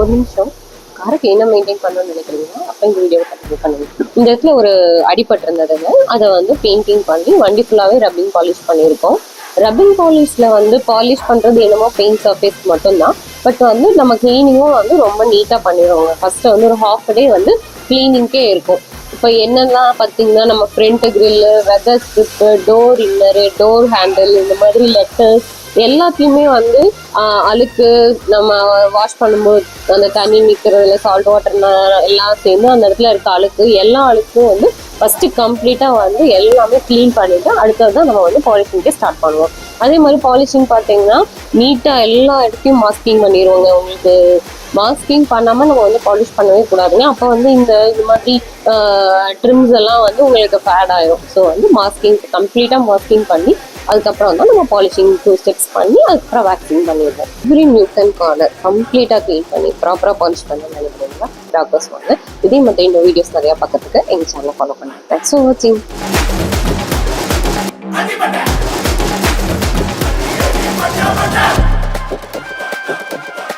ஒரு நிமிஷம். காருக்கு என்ன மெயின்டைன் பண்ணணும்னு நினைக்கிறீங்கன்னா அப்போ இந்த வீடியோவை கண்டிப்பாக பண்ணுங்க. இந்த இடத்துல ஒரு அடிபட்டு இருந்ததுங்க, அதை வந்து பெயிண்டிங் பண்ணி வண்டி ஃபுல்லாகவே ரப்பிங் பாலிஷ் பண்ணியிருக்கோம். ரப்பிங் பாலிஷில் வந்து பாலிஷ் பண்ணுறது என்னமோ பெயிண்ட் சர்ஃபேஸ் மட்டும்தான். பட் வந்து நம்ம கிளீனிங்கும் வந்து ரொம்ப நீட்டாக பண்ணிடுவோங்க. ஃபர்ஸ்ட் வந்து ஒரு ஹாஃப் டே வந்து கிளீனிங்கே இருக்கும். இப்போ என்னெல்லாம் பார்த்தீங்கன்னா நம்ம front grill, weather strip, door inner, door handle, இந்த மாதிரி லெட்டர்ஸ் எல்லாத்தையுமே வந்து அழுக்கு நம்ம வாஷ் பண்ணும்போது அந்த தண்ணி நிற்கிறதுல சால்ட் வாட்டர் எல்லாம் சேர்ந்து அந்த இடத்துல இருக்க அழுக்கு எல்லா அழுக்கும் வந்து ஃபஸ்ட்டு கம்ப்ளீட்டாக வந்து எல்லாமே க்ளீன் பண்ணிவிட்டு அடுத்தது தான் நம்ம வந்து பாலிஷிங்கே ஸ்டார்ட் பண்ணுவோம். அதே மாதிரி பாலிஷிங் பார்த்தீங்கன்னா நீட்டாக எல்லா இடத்தையும் மாஸ்கிங் பண்ணிடுவோங்க. உங்களுக்கு மாஸ்கிங் பண்ணாமல் நம்ம வந்து பாலிஷ் பண்ணவே கூடாதுங்க. அப்போ வந்து இந்த மாதிரி ட்ரிம்ஸ் எல்லாம் வந்து உங்களுக்கு ஃபேட் ஆயிடும். ஸோ வந்து மாஸ்கிங் கம்ப்ளீட்டாக மாஸ்கிங் பண்ணி அதுக்கப்புறம் தான் நம்ம பாலிஷிங் 2 ஸ்டெப்ஸ் பண்ணி அதுக்கப்புறம் வேக்சிங் பண்ணிடுவோம். எவ்ரி நியூக் அண்ட் கார்னர் கம்ப்ளீட்டாக க்ளீன் பண்ணி ப்ராப்பராக பாலிஷ் பண்ண நினைக்கிறீங்களா? டாக்டர்ஸ் வாங்க. இதே மாதிரி இந்த வீடியோஸ் நிறையா பார்க்கறதுக்கு எங்கள் சேனலை ஃபாலோ பண்ணுங்க. தேங்க்ஸ் ஃபார் வாட்சிங்.